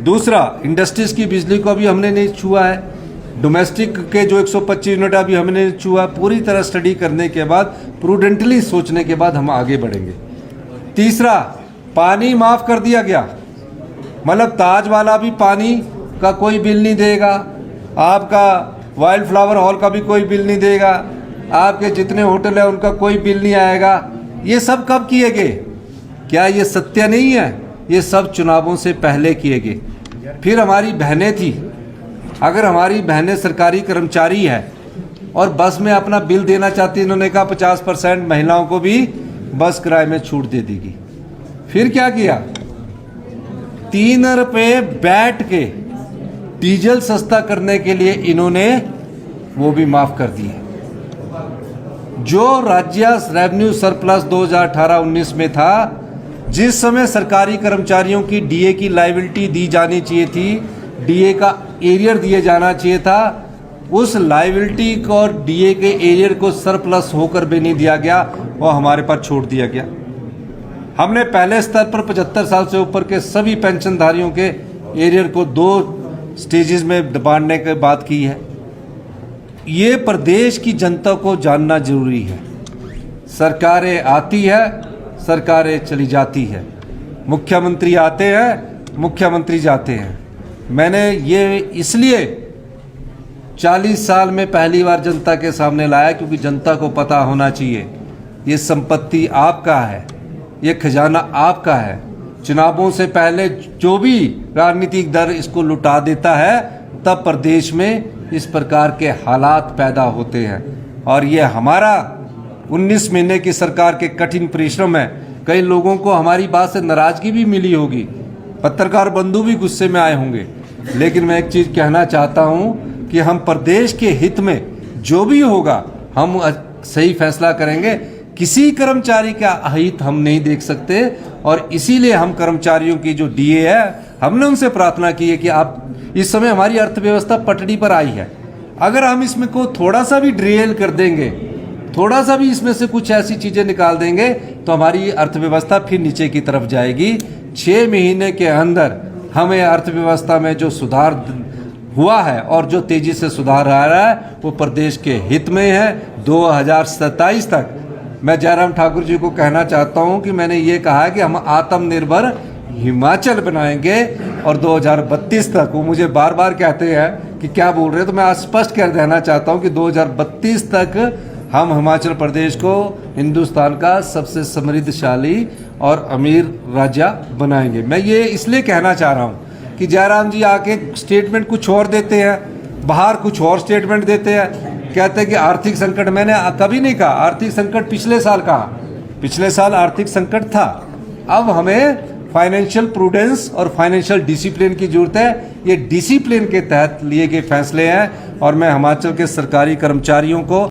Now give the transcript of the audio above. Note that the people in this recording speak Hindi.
दूसरा, इंडस्ट्रीज की बिजली को अभी हमने नहीं छुआ है, डोमेस्टिक के जो 125 यूनिट अभी हमने छुआ। पूरी तरह स्टडी करने के बाद, प्रूडेंटली सोचने के बाद हम आगे बढ़ेंगे। तीसरा, पानी माफ़ कर दिया गया, मतलब ताज वाला भी पानी का कोई बिल नहीं देगा, आपका वाइल्ड फ्लावर हॉल का भी कोई बिल नहीं देगा, आपके जितने होटल हैं उनका कोई बिल नहीं आएगा। ये सब कब किए गए? क्या ये सत्य नहीं है? ये सब चुनावों से पहले किए गए। फिर हमारी बहनें थी, अगर हमारी बहनें सरकारी कर्मचारी है और बस में अपना बिल देना चाहती, इन्होंने कहा 50% महिलाओं को भी बस किराए में छूट दे देगी। फिर क्या किया? 3 रुपये बैठ के डीजल सस्ता करने के लिए इन्होंने वो भी माफ कर दिए। जो राज्य रेवेन्यू सरप्लस 2018-19 में था, जिस समय सरकारी कर्मचारियों की डीए की लायबिलिटी दी जानी चाहिए थी, डीए का एरियर दिए जाना चाहिए था, उस लायबिलिटी को और डीए के एरियर को सरप्लस होकर भी नहीं दिया गया, वो हमारे पर छोड़ दिया गया। हमने पहले स्तर पर 75 साल से ऊपर के सभी पेंशनधारियों के एरियर को 2 स्टेजेस में बांटने की बात की है। ये प्रदेश की जनता को जानना जरूरी है। सरकारें आती है, सरकारें चली जाती है, मुख्यमंत्री आते हैं, मुख्यमंत्री जाते हैं। मैंने ये इसलिए 40 साल में पहली बार जनता के सामने लाया क्योंकि जनता को पता होना चाहिए ये संपत्ति आपका है, ये खजाना आपका है। चुनावों से पहले जो भी राजनीतिक दल इसको लुटा देता है, तब प्रदेश में इस प्रकार के हालात पैदा होते हैं। और ये हमारा 19 महीने की सरकार के कठिन परिश्रम है। कई लोगों को हमारी बात से नाराजगी भी मिली होगी, पत्रकार बंधु भी गुस्से में आए होंगे, लेकिन मैं एक चीज़ कहना चाहता हूँ कि हम प्रदेश के हित में जो भी होगा हम सही फैसला करेंगे। किसी कर्मचारी का अहित हम नहीं देख सकते और इसीलिए हम कर्मचारियों की जो डीए है, हमने उनसे प्रार्थना की है कि आप, इस समय हमारी अर्थव्यवस्था पटड़ी पर आई है, अगर हम इसमें को थोड़ा सा भी ड्रेल कर देंगे, थोड़ा सा भी इसमें से कुछ ऐसी चीज़ें निकाल देंगे तो हमारी अर्थव्यवस्था फिर नीचे की तरफ जाएगी। 6 महीने के अंदर हमें अर्थव्यवस्था में जो सुधार हुआ है और जो तेज़ी से सुधार आ रहा है वो प्रदेश के हित में है। 2027 तक मैं जयराम ठाकुर जी को कहना चाहता हूं कि मैंने ये कहा कि हम आत्मनिर्भर हिमाचल बनाएंगे और 2032 तक, वो मुझे बार बार कहते हैं कि क्या बोल रहे हैं, तो मैं आज स्पष्ट कर देना चाहता हूं कि 2032 तक हम हिमाचल प्रदेश को हिंदुस्तान का सबसे समृद्धशाली और अमीर राज्य बनाएंगे। मैं ये इसलिए कहना चाह रहा हूँ कि जयराम जी आके स्टेटमेंट कुछ और देते हैं, बाहर कुछ और स्टेटमेंट देते हैं, कहते हैं कि आर्थिक संकट। मैंने कभी नहीं कहा आर्थिक संकट, पिछले साल कहा, पिछले साल आर्थिक संकट था। अब हमें फाइनेंशियल प्रूडेंस और फाइनेंशियल डिसिप्लिन की जरूरत है। ये डिसिप्लिन के तहत लिए गए फैसले हैं और मैं हिमाचल के सरकारी कर्मचारियों को